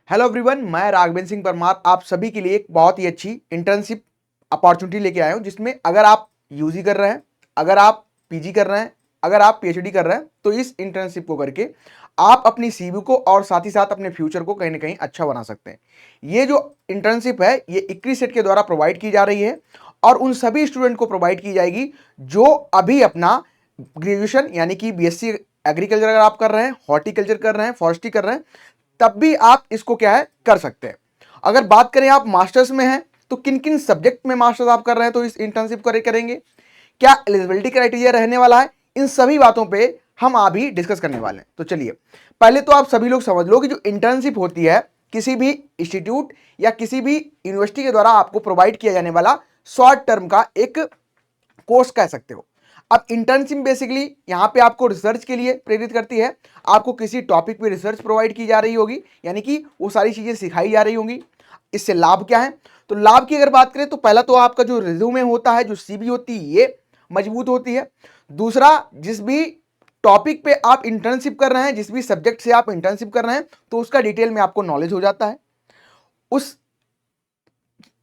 Hello everyone, मैं राघवेंद्र सिंह परमार आप सभी के लिए एक बहुत ही अच्छी इंटर्नशिप अपॉर्चुनिटी लेके आया हूं, जिसमें अगर आप यूजी कर रहे हैं, अगर आप पीजी कर रहे हैं, अगर आप पीएचडी कर रहे हैं, तो इस इंटर्नशिप को करके आप अपनी सीवी को और साथ ही साथ अपने फ्यूचर को कहीं ना कहीं अच्छा बना सकते हैं। ये जो इंटर्नशिप है ये इक्रिसेट के द्वारा प्रोवाइड की जा रही है और उन सभी स्टूडेंट को प्रोवाइड की जाएगी जो अभी अपना ग्रेजुएशन यानी कि बीएससी एग्रीकल्चर अगर आप कर रहे हैं, हॉर्टिकल्चर कर रहे हैं, फॉरेस्ट्री कर रहे हैं, तब भी आप इसको क्या है कर सकते हैं। अगर बात करें आप मास्टर्स में हैं तो किन किन सब्जेक्ट में मास्टर्स आप कर रहे हैं तो इस इंटर्नशिप करेंगे, क्या एलिजिबिलिटी क्राइटेरिया रहने वाला है, इन सभी बातों पे हम अभी डिस्कस करने वाले हैं। तो चलिए, पहले तो आप सभी लोग समझ लो कि जो इंटर्नशिप होती है किसी भी इंस्टीट्यूट या किसी भी यूनिवर्सिटी के द्वारा आपको प्रोवाइड किया जाने वाला शॉर्ट टर्म का एक कोर्स कह सकते हो। अब इंटर्नशिप बेसिकली यहाँ पे आपको रिसर्च के लिए प्रेरित करती है। आपको किसी टॉपिक पे रिसर्च प्रोवाइड की जा रही होगी, यानी कि वो सारी चीजें सिखाई जा रही होंगी। इससे लाभ क्या है, तो लाभ की अगर बात करें तो पहला तो आपका जो रिज्यूमे होता है, जो सीवी होती है, ये मजबूत होती है। दूसरा, जिस भी टॉपिक पे आप इंटर्नशिप कर रहे हैं, जिस भी सब्जेक्ट से आप इंटर्नशिप कर रहे हैं, तो उसका डिटेल में आपको नॉलेज हो जाता है। उस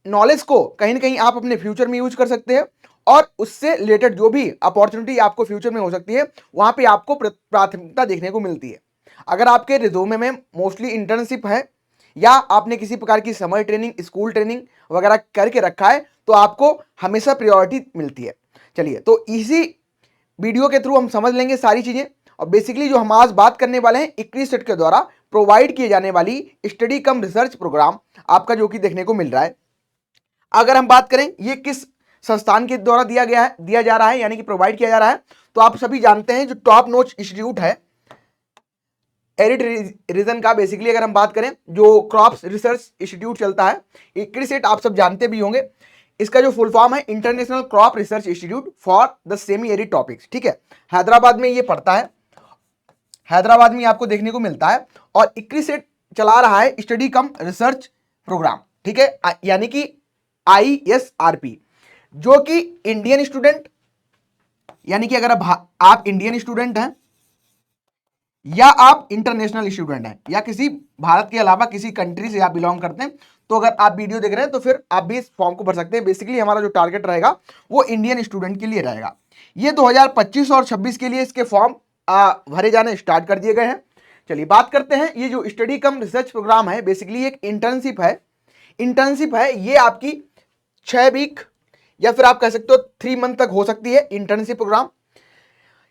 नॉलेज को कहीं ना कहीं आप अपने फ्यूचर में यूज कर सकते हैं और उससे रिलेटेड जो भी अपॉर्चुनिटी आपको फ्यूचर में हो सकती है वहां पे आपको प्राथमिकता देखने को मिलती है। अगर आपके रिज्यूमे में मोस्टली इंटर्नशिप है या आपने किसी प्रकार की समर ट्रेनिंग, स्कूल ट्रेनिंग वगैरह करके रखा है, तो आपको हमेशा प्रायोरिटी मिलती है। चलिए, तो इसी वीडियो के थ्रू हम समझ लेंगे सारी चीजें। और बेसिकली जो हम आज बात करने वाले हैं, इक्रिसेट के द्वारा प्रोवाइड किए जाने वाली स्टडी कम रिसर्च प्रोग्राम आपका जो कि देखने को मिल रहा है। अगर हम बात करें ये किस संस्थान के द्वारा दिया जा रहा है यानी कि प्रोवाइड किया जा रहा है, तो आप सभी जानते हैं जो टॉप नॉच इंस्टीट्यूट है एरिड रीजन का। बेसिकली अगर हम बात करें, जो क्रॉप्स रिसर्च इंस्टीट्यूट चलता है, इक्रिसेट आप सब जानते भी होंगे। इसका जो फुल फॉर्म है international crop research institute for the semi arid topics. ठीक है, हैदराबाद में ये पड़ता है, हैदराबाद में आपको देखने को मिलता है। और इक्रिसेट चला रहा है स्टडी कम रिसर्च प्रोग्राम, ठीक है, यानी कि ISRP, जो कि इंडियन स्टूडेंट, यानी कि अगर आप इंडियन स्टूडेंट हैं या आप इंटरनेशनल स्टूडेंट हैं या किसी भारत के अलावा किसी कंट्री से आप बिलोंग करते हैं, तो अगर आप वीडियो देख रहे हैं तो फिर आप भी इस फॉर्म को भर सकते हैं। बेसिकली हमारा जो टारगेट रहेगा वो इंडियन स्टूडेंट के लिए रहेगा। ये 2025 और 26 के लिए इसके फॉर्म भरे जाने स्टार्ट कर दिए गए हैं। चलिए बात करते हैं, ये जो स्टडी कम रिसर्च प्रोग्राम है बेसिकली एक इंटर्नशिप है। ये आपकी 6 वीक या फिर आप कह सकते हो 3 मंथ तक हो सकती है इंटर्नशिप प्रोग्राम।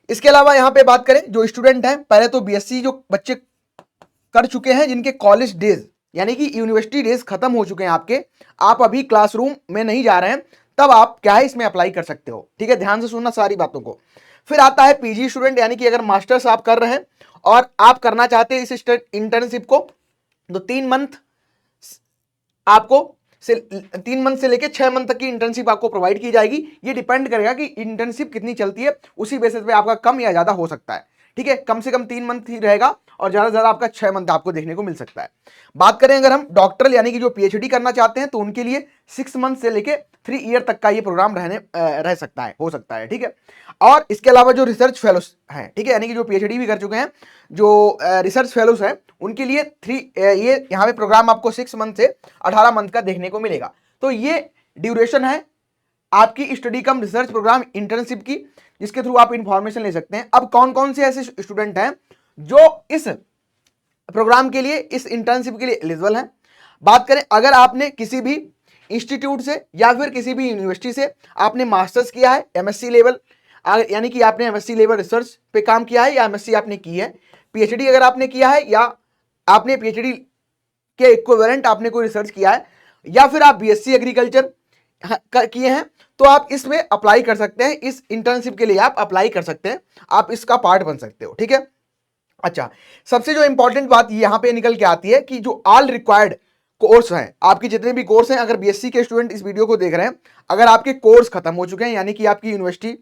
इसके अलावा यहां पे बात करें, जो स्टूडेंट हैं, पहले तो बीएससी जो बच्चे कर चुके हैं, जिनके कॉलेज डेज यानी कि यूनिवर्सिटी डेज खत्म हो चुके हैं आपके, आप अभी क्लासरूम में नहीं जा रहे हैं, तब आप क्या है इसमें अप्लाई कर सकते हो। ठीक है, ध्यान से सुनना सारी बातों को। फिर आता है पीजी स्टूडेंट, यानी कि अगर मास्टर्स आप कर रहे हैं और आप करना चाहते हैं इस इंटर्नशिप को, तो 3 मंथ आपको 3 मंथ से लेकर 6 मंथ तक की इंटर्नशिप आपको प्रोवाइड की जाएगी। ये डिपेंड करेगा कि इंटर्नशिप कितनी चलती है, उसी बेसिस पे आपका कम या ज्यादा हो सकता है। ठीक है, कम से कम 3 मंथ ही रहेगा और ज्यादा से ज्यादा आपका 6 मंथ आपको देखने को मिल सकता है। बात करें अगर हम डॉक्टरल यानी कि जो पीएचडी करना चाहते हैं, तो उनके लिए 6 मंथ से लेके 3 ईयर तक का ये प्रोग्राम रह सकता है, हो सकता है। ठीक है, और इसके अलावा जो रिसर्च फेलोस हैं, ठीक है, यानी कि जो पीएचडी भी कर चुके हैं, जो रिसर्च फेलोस हैं, उनके लिए ये यहाँ पे प्रोग्राम आपको 6 मंथ से 18 मंथ का देखने को मिलेगा। तो ये ड्यूरेशन है आपकी स्टडी कम रिसर्च प्रोग्राम इंटर्नशिप की, जिसके थ्रू आप इंफॉर्मेशन ले सकते हैं। अब कौन कौन से ऐसे स्टूडेंट हैं जो इस प्रोग्राम के लिए, इस इंटर्नशिप के लिए एलिजिबल हैं। बात करें, अगर आपने किसी भी इंस्टीट्यूट से या फिर किसी भी यूनिवर्सिटी से आपने मास्टर्स किया है, एमएससी लेवल, यानी कि आपने एमएससी लेवल रिसर्च पे काम किया है या एमएससी आपने की है, पीएचडी अगर आपने किया है या आपने पीएचडी के इक्विवेलेंट आपने कोई रिसर्च किया है, या फिर आप बीएससी एग्रीकल्चर किए हैं, तो आप इसमें अप्लाई कर सकते हैं। इस इंटर्नशिप के लिए आप अप्लाई कर सकते हैं, आप इसका पार्ट बन सकते हो। ठीक है, अच्छा, सबसे जो इंपॉर्टेंट बात यहां पे निकल के आती है कि जो ऑल रिक्वायर्ड कोर्स हैं, आपके जितने भी कोर्स हैं, अगर बीएससी के स्टूडेंट इस वीडियो को देख रहे हैं, अगर आपके कोर्स खत्म हो चुके हैं, यानी कि आपकी यूनिवर्सिटी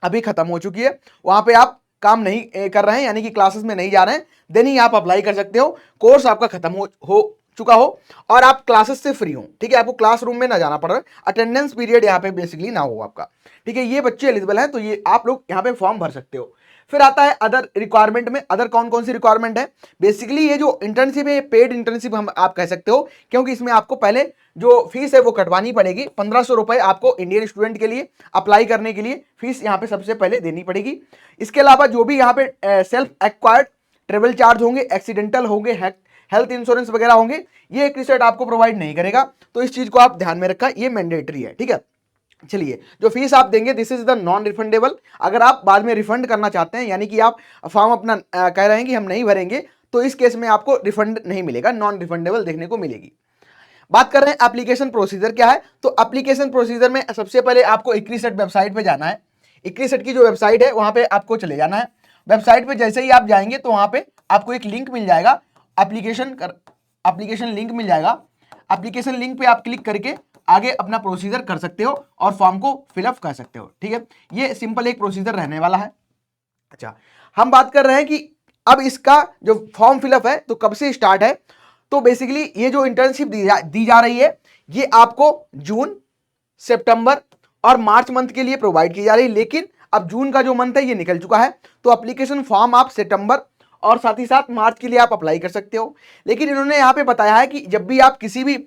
अभी खत्म हो चुकी है, वहां पे आप काम नहीं कर रहे हैं, यानी कि क्लासेस में नहीं जा रहे हैं, देन ही आप अप्लाई कर सकते हो। कोर्स आपका खत्म हो चुका हो और आप क्लासेस से फ्री हो, ठीक है, आपको क्लासरूम में ना जाना पड़ रहा है, अटेंडेंस पीरियड यहाँ पे बेसिकली ना हो आपका। ठीक है, ये बच्चे एलिजिबल हैं, तो ये आप लोग यहाँ पे फॉर्म भर सकते हो। फिर आता है अदर रिक्वायरमेंट में, अदर कौन कौन सी रिक्वायरमेंट है। बेसिकली ये जो इंटर्नशिप है, ये पेड इंटर्नशिप हम आप कह सकते हो, क्योंकि इसमें आपको पहले जो फीस है वो कटवानी पड़ेगी। 1500 रुपए आपको इंडियन स्टूडेंट के लिए अप्लाई करने के लिए फीस यहाँ पे सबसे पहले देनी पड़ेगी। इसके अलावा जो भी यहाँ पे सेल्फ एक्वायर्ड ट्रेवल चार्ज होंगे, एक्सीडेंटल होंगे, हेल्थ इंश्योरेंस वगैरह होंगे, ये क्रिसेट आपको प्रोवाइड नहीं करेगा। तो इस चीज को आप ध्यान में रखा, ये मैंडेटरी है, ठीक है। चलिए, जो फीस आप देंगे this is the non refundable. अगर आप बाद में रिफंड करना चाहते हैं, यानी कि आप फॉर्म अपना कह रहे हैं कि हम नहीं भरेंगे, तो इस केस में आपको रिफंड नहीं मिलेगा, नॉन रिफंडेबल देखने को मिलेगी। बात कर रहे हैं एप्लीकेशन प्रोसीजर क्या है। तो एप्लीकेशन प्रोसीजर में सबसे पहले आपको इक्रिसेट वेबसाइट पे जाना है। इक्रिसेट की जो वेबसाइट है वहां पे आपको चले जाना है। वेबसाइट पे जैसे ही आप जाएंगे तो वहां पे आपको एक लिंक मिल जाएगा, एप्लीकेशन लिंक मिल जाएगा। एप्लीकेशन लिंक पे आप क्लिक करके आगे अपना प्रोसीजर कर सकते हो और फॉर्म को फिलअप कर सकते हो, ठीक है। ये सिंपल एक प्रोसीजर रहने वाला है। अच्छा, हम बात कर रहे हैं कि अब इसका जो फॉर्म फिलअप है तो कब से स्टार्ट है। तो बेसिकली ये जो इंटर्नशिप दी जा रही है, ये आपको जून, सितंबर और मार्च मंथ के लिए प्रोवाइड की जा रही है। लेकिन अब जून का जो मंथ है ये निकल चुका है, तो एप्लीकेशन फॉर्म आप सितंबर और साथ ही साथ मार्च के लिए आप अप्लाई कर सकते हो। लेकिन इन्होंने यहाँ पे बताया है कि जब भी आप किसी भी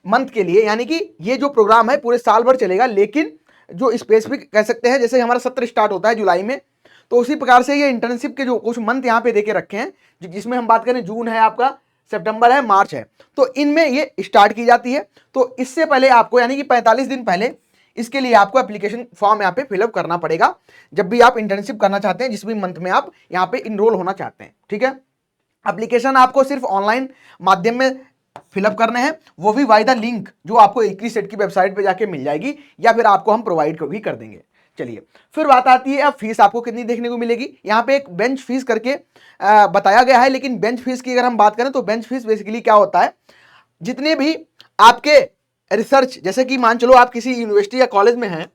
मंथ के लिए, यानी कि ये जो प्रोग्राम है पूरे साल भर चलेगा, लेकिन जो स्पेसिफिक कह सकते हैं, जैसे हमारा सत्र स्टार्ट होता है जुलाई में, तो उसी प्रकार से ये इंटर्नशिप के जो कुछ मंथ यहाँ पे देके रखे हैं, जिसमें हम बात करें जून है आपका, सितंबर है, मार्च है, तो इनमें ये स्टार्ट की जाती है। तो इससे पहले आपको, यानी कि 45 दिन पहले इसके लिए आपको एप्लीकेशन फॉर्म यहाँ पे फिलअप करना पड़ेगा, जब भी आप इंटर्नशिप करना चाहते हैं, जिस भी मंथ में आप यहाँ पे इनरोल होना चाहते हैं, ठीक है। एप्लीकेशन आपको सिर्फ ऑनलाइन माध्यम में फिलअप करने हैं, वो भी बाय द लिंक जो आपको इक्रिसेट की वेबसाइट पे जाके मिल जाएगी, या फिर आपको हम प्रोवाइड भी कर देंगे। चलिए, फिर बात आती है अब फीस आपको कितनी देखने को मिलेगी। यहाँ पे एक बेंच फीस करके बताया गया है, लेकिन बेंच फीस की अगर हम बात करें तो बेंच फीस बेसिकली क्या होता है, जितने भी आपके रिसर्च, जैसे कि मान चलो आप किसी यूनिवर्सिटी या कॉलेज में हैं,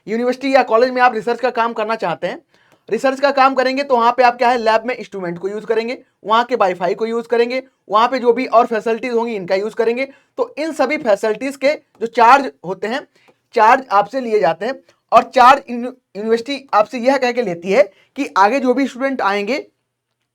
यूनिवर्सिटी या कॉलेज में आप रिसर्च का काम करना चाहते हैं, रिसर्च का काम करेंगे तो वहाँ पे आप क्या है, लैब में इंस्ट्रूमेंट को यूज़ करेंगे, वहाँ के वाईफाई को यूज़ करेंगे, वहाँ पे जो भी और फैसिलिटीज़ होंगी इनका यूज़ करेंगे। तो इन सभी फैसिलिटीज़ के जो चार्ज होते हैं, चार्ज आपसे लिए जाते हैं, और चार्ज यूनिवर्सिटी आपसे यह कह के लेती है कि आगे जो भी स्टूडेंट आएंगे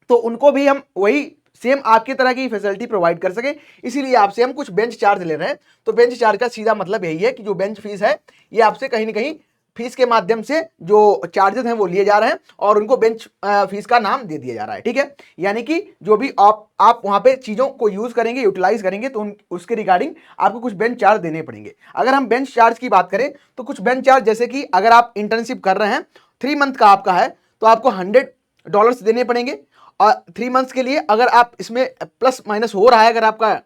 तो उनको भी हम वही सेम आपकी तरह की फैसिलिटी प्रोवाइड कर सके, इसीलिए आपसे हम कुछ बेंच चार्ज ले रहे हैं। तो बेंच चार्ज का सीधा मतलब यही है कि जो बेंच फीस है ये आपसे कहीं ना कहीं फीस के माध्यम से जो चार्जेस हैं वो लिए जा रहे हैं, और उनको बेंच फीस का नाम दे दिया जा रहा है, ठीक है। यानी कि जो भी आप वहाँ पे चीज़ों को यूज़ करेंगे, यूटिलाइज करेंगे, तो उसके रिगार्डिंग आपको कुछ बेंच चार्ज देने पड़ेंगे। अगर हम बेंच चार्ज की बात करें तो कुछ बेंच चार्ज, जैसे कि अगर आप इंटर्नशिप कर रहे हैं 3 मंथ का आपका है, तो आपको $100 देने पड़ेंगे। और 3 मंथ्स के लिए अगर आप इसमें प्लस माइनस हो रहा है अगर आपका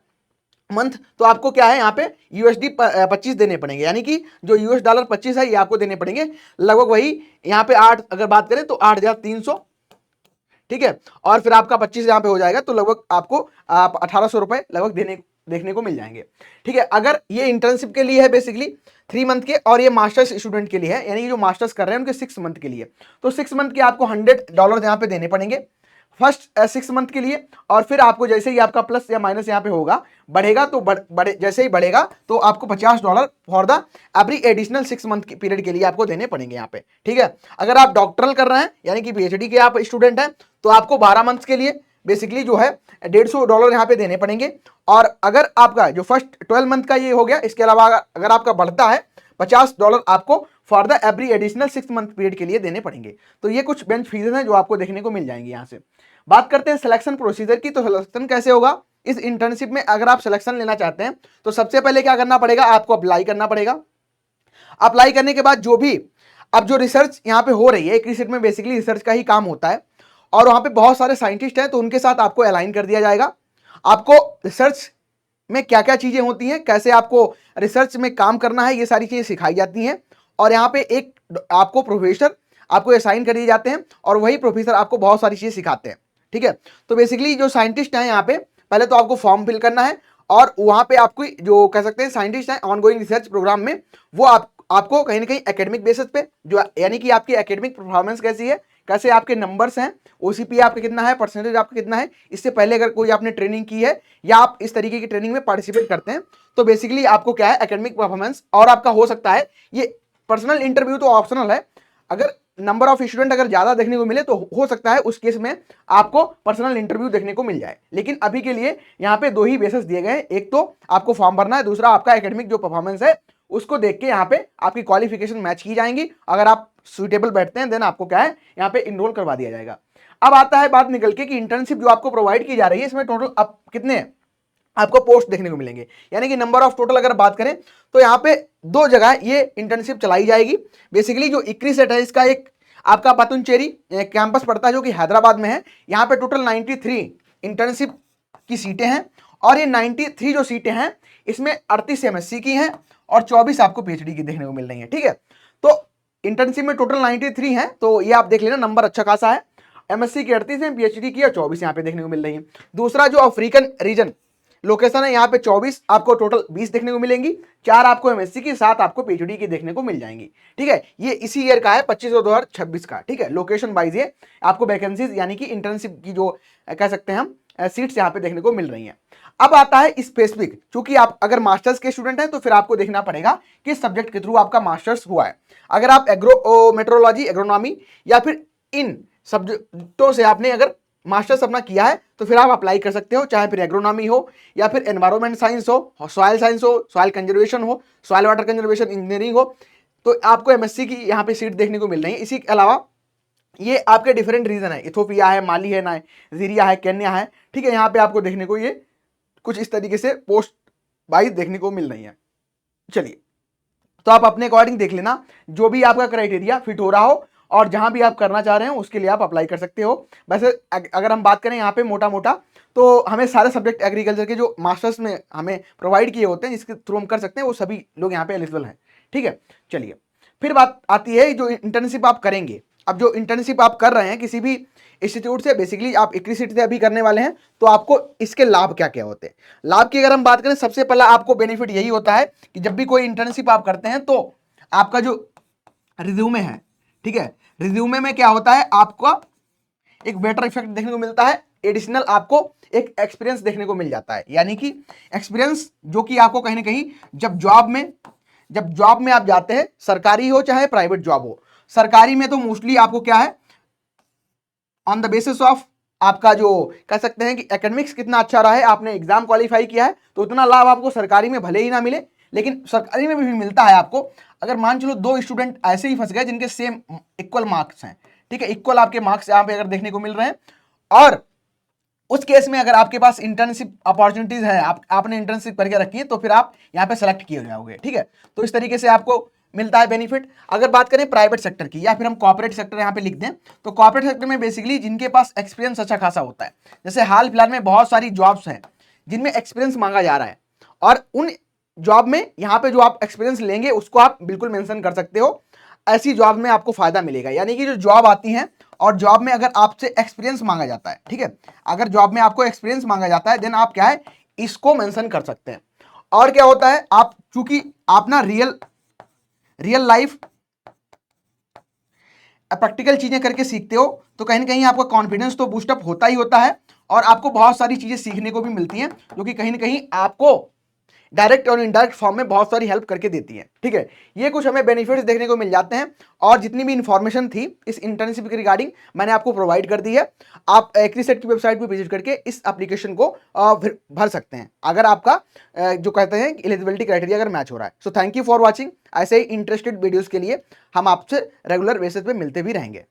मंथ, तो आपको क्या है यहाँ पे USD 25 देने पड़ेंगे, यानी कि जो $US 25 है ये आपको देने पड़ेंगे। लगभग वही यहाँ पे 8 अगर बात करें तो 8,300, ठीक है। और फिर आपका 25 यहाँ पे हो जाएगा, तो लगभग आपको 1,800 रुपए लगभग देखने को मिल जाएंगे, ठीक है। अगर ये इंटर्नशिप के लिए है बेसिकली 3 मंथ के, और ये मास्टर्स स्टूडेंट के लिए है, यानी कि जो मास्टर्स कर रहे हैं उनके 6 मंथ के लिए, तो 6 मंथ के आपको $100 यहाँ पे देने पड़ेंगे फर्स्ट 6 मंथ के लिए। और फिर आपको जैसे ही आपका प्लस या माइनस यहाँ पे होगा, बढ़ेगा तो बढ़े जैसे ही बढ़ेगा तो आपको $50 for the every additional 6 month की पीरियड के लिए आपको देने पड़ेंगे यहाँ पे, ठीक है। अगर आप डॉक्टरल कर रहे हैं, यानी कि PhD के आप स्टूडेंट हैं, तो आपको 12 मंथ्स के लिए बेसिकली जो है $150 यहाँ पे देने पड़ेंगे। और अगर आपका जो फर्स्ट 12 मंथ का ये हो गया, इसके अलावा अगर आपका बढ़ता है $50 आपको for the every additional 6 month period के लिए देने पड़ेंगे। तो ये कुछ बेंच फीस हैं जो आपको देखने को मिल जाएंगी यहाँ से। बात करते हैं सिलेक्शन प्रोसीजर की, तो सिलेक्शन कैसे होगा इस इंटर्नशिप में। अगर आप सिलेक्शन लेना चाहते हैं तो सबसे पहले क्या करना पड़ेगा, आपको अप्लाई करना पड़ेगा। अप्लाई करने के बाद जो भी अब जो रिसर्च यहाँ पे हो रही है, एक रिसर्च में बेसिकली रिसर्च का ही काम होता है, और वहाँ पे बहुत सारे साइंटिस्ट हैं, तो उनके साथ आपको अलाइन कर दिया जाएगा। आपको रिसर्च में क्या क्या चीज़ें होती हैं, कैसे आपको रिसर्च में काम करना है, ये सारी चीज़ें सिखाई जाती हैं। और यहाँ पे एक आपको प्रोफेसर आपको असाइन कर दिए जाते हैं, और वही प्रोफेसर आपको बहुत सारी चीज़ें सिखाते हैं, ठीक है। तो बेसिकली जो साइंटिस्ट हैं यहाँ पे, पहले तो आपको फॉर्म फिल करना है, और वहाँ पे आपको जो कह सकते हैं साइंटिस्ट हैं ऑनगोइंग रिसर्च प्रोग्राम में, वो आपको कहीं ना कहीं एकेडमिक बेसिस पे, जो यानी कि आपकी एकेडमिक परफॉर्मेंस कैसी है, कैसे आपके नंबर्स हैं, OCP आपका कितना है, परसेंटेज आपका कितना है, इससे पहले अगर कोई आपने ट्रेनिंग की है या आप इस तरीके की ट्रेनिंग में पार्टिसिपेट करते हैं, तो बेसिकली आपको क्या है एकेडमिक परफॉर्मेंस। और आपका हो सकता है ये पर्सनल इंटरव्यू तो ऑप्शनल है, अगर नंबर ऑफ स्टूडेंट अगर ज्यादा देखने को मिले तो हो सकता है उस केस में आपको पर्सनल इंटरव्यू देखने को मिल जाए। लेकिन अभी के लिए यहाँ पे दो ही बेसिस दिए गए हैं, एक तो आपको फॉर्म भरना है, दूसरा आपका एकेडमिक जो परफॉर्मेंस है उसको देख के यहाँ पे आपकी क्वालिफिकेशन मैच की जाएंगी। अगर आप सुटेबल बैठते हैं देन आपको क्या है यहाँ पे इनरोल करवा दिया जाएगा। अब आता है बात निकल के कि इंटर्नशिप जो आपको प्रोवाइड की जा रही है इसमें टोटल अब कितने आपको पोस्ट देखने को मिलेंगे, यानी कि नंबर ऑफ टोटल अगर बात करें तो यहाँ पे दो जगह ये इंटर्नशिप चलाई जाएगी। बेसिकली जो इक्री सेट है इसका एक आपका पातुनचेरी कैंपस पड़ता है जो कि हैदराबाद में है। यहाँ पे टोटल 93 इंटर्नशिप की सीटें हैं और ये 93 जो सीटें हैं इसमें 38 एमएससी की हैं और 24 आपको पीएचडी की देखने को मिल रही है। ठीक है, तो इंटर्नशिप में टोटल 93 हैं, तो ये आप देख लेना नंबर अच्छा खासा है। एमएससी की 38 है, पीएचडी की 24 यहाँ पे देखने को मिल रही है। दूसरा जो अफ्रीकन रीजन लोकेशन है यहाँ पे 24 आपको टोटल 20 देखने को मिलेंगी, 4 आपको एमएससी की, 7 आपको पीएचडी की देखने को मिल जाएंगी। ठीक है, ये इसी ईयर का है 25 और 2026 का। ठीक है, लोकेशन वाइज ये आपको वैकेंसीज यानी कि इंटर्नशिप की जो कह सकते हैं हम सीट्स यहाँ पे देखने को मिल रही हैं। अब आता है स्पेसिफिक, चूंकि आप अगर मास्टर्स के स्टूडेंट हैं तो फिर आपको देखना पड़ेगा किस सब्जेक्ट के थ्रू आपका मास्टर्स हुआ है। अगर आप मेट्रोलॉजी, एग्रोनॉमी या फिर इन सब्जेक्टों से आपने अगर मास्टर्स अपना किया है तो फिर आप अप्लाई कर सकते हो, चाहे फिर एग्रोनॉमी हो या फिर एनवायरमेंट साइंस हो, सॉइल साइंस हो, सॉइल कंजर्वेशन हो, सॉइल वाटर कंजर्वेशन इंजीनियरिंग हो, तो आपको एमएससी की यहाँ पे सीट देखने को मिल रही है। इसी के अलावा ये आपके डिफरेंट रीजन है, इथोपिया है, माली है, नाइजीरिया है, केन्या है। ठीक है, यहाँ पे आपको देखने को ये कुछ इस तरीके से पोस्ट वाइज देखने को मिल रही है। चलिए, तो आप अपने अकॉर्डिंग देख लेना जो भी आपका क्राइटेरिया फिट हो रहा हो और जहां भी आप करना चाह रहे हो उसके लिए आप अप्लाई कर सकते हो। वैसे अगर हम बात करें यहाँ पे मोटा मोटा तो हमें सारे सब्जेक्ट एग्रीकल्चर के जो मास्टर्स में हमें प्रोवाइड किए होते हैं जिसके थ्रू हम कर सकते हैं वो सभी लोग यहाँ पे एलिजिबल हैं। ठीक है, चलिए फिर बात आती है जो इंटर्नशिप आप करेंगे। अब जो इंटर्नशिप आप कर रहे हैं किसी भी इंस्टीट्यूट से, बेसिकली आप इक्री सिटी से अभी करने वाले हैं, तो आपको इसके लाभ क्या क्या होते हैं। लाभ की अगर हम बात करें, सबसे पहला आपको बेनिफिट यही होता है कि जब भी कोई इंटर्नशिप आप करते हैं तो आपका जो रिज्यूमे है, ठीक है, रिज्यूमे में क्या होता है आपका एक बेटर इफेक्ट देखने को मिलता है, एडिशनल आपको एक एक्सपीरियंस देखने को मिल जाता है। यानी कि एक्सपीरियंस जो कि आपको कहीं ना कहीं जब जॉब में आप जाते हैं, सरकारी हो चाहे प्राइवेट जॉब हो, सरकारी में तो मोस्टली आपको क्या है ऑन द बेसिस ऑफ आपका जो कह सकते हैं कि एकेडमिक्स कितना अच्छा रहा है, आपने एग्जाम क्वालिफाई किया है, तो उतना लाभ आपको सरकारी में भले ही ना मिले लेकिन सरकारी में भी मिलता है आपको। अगर मान चलो दो स्टूडेंट ऐसे ही फंस गए जिनके सेम इक्वल मार्क्स हैं, ठीक है, इक्वल आपके मार्क्स यहाँ पे अगर देखने को मिल रहे हैं, और उस केस में अगर आपके पास इंटर्नशिप अपॉर्चुनिटीज है, आपने इंटर्नशिप करके रखी है, तो फिर आप यहाँ पे सेलेक्ट किए जाओगे। ठीक है, तो इस तरीके से आपको मिलता है बेनिफिट। अगर बात करें प्राइवेट सेक्टर की या फिर हम कॉर्पोरेट सेक्टर यहाँ पे लिख दें, तो कॉर्पोरेट सेक्टर में बेसिकली जिनके पास एक्सपीरियंस अच्छा खासा होता है, जैसे हाल फिलहाल में बहुत सारी जॉब्स हैं जिनमें एक्सपीरियंस मांगा जा रहा है, और उन जॉब में यहाँ पे जो आप एक्सपीरियंस लेंगे उसको आप बिल्कुल मेंशन कर सकते हो, ऐसी जॉब में आपको फायदा मिलेगा। यानी कि जो जॉब आती है और जॉब में अगर आपसे एक्सपीरियंस मांगा जाता है, ठीक है, अगर जॉब में आपको एक्सपीरियंस मांगा जाता है देन आप क्या है इसको मेंशन कर सकते हैं। और क्या होता है, आप चूंकि आप ना रियल लाइफ प्रैक्टिकल चीजें करके सीखते हो, तो कहीं ना कहीं आपका कॉन्फिडेंस तो बूस्टअप होता ही होता है और आपको बहुत सारी चीजें सीखने को भी मिलती हैं जो कि कहीं ना कहीं आपको डायरेक्ट और इनडायरेक्ट फॉर्म में बहुत सारी हेल्प करके देती है। ठीक है, ये कुछ हमें बेनिफिट्स देखने को मिल जाते हैं और जितनी भी इंफॉर्मेशन थी इस इंटर्नशिप के रिगार्डिंग मैंने आपको प्रोवाइड कर दी है। आप एग्रीसेट की वेबसाइट पर विजिट करके इस एप्लीकेशन को भर सकते हैं अगर आपका जो कहते हैं एलिजिबिलिटी क्राइटेरिया अगर मैच हो रहा है। So thank you for watching. ऐसे ही इंटरेस्टेड वीडियोज़ के लिए हम आपसे रेगुलर बेसिस पे मिलते भी रहेंगे।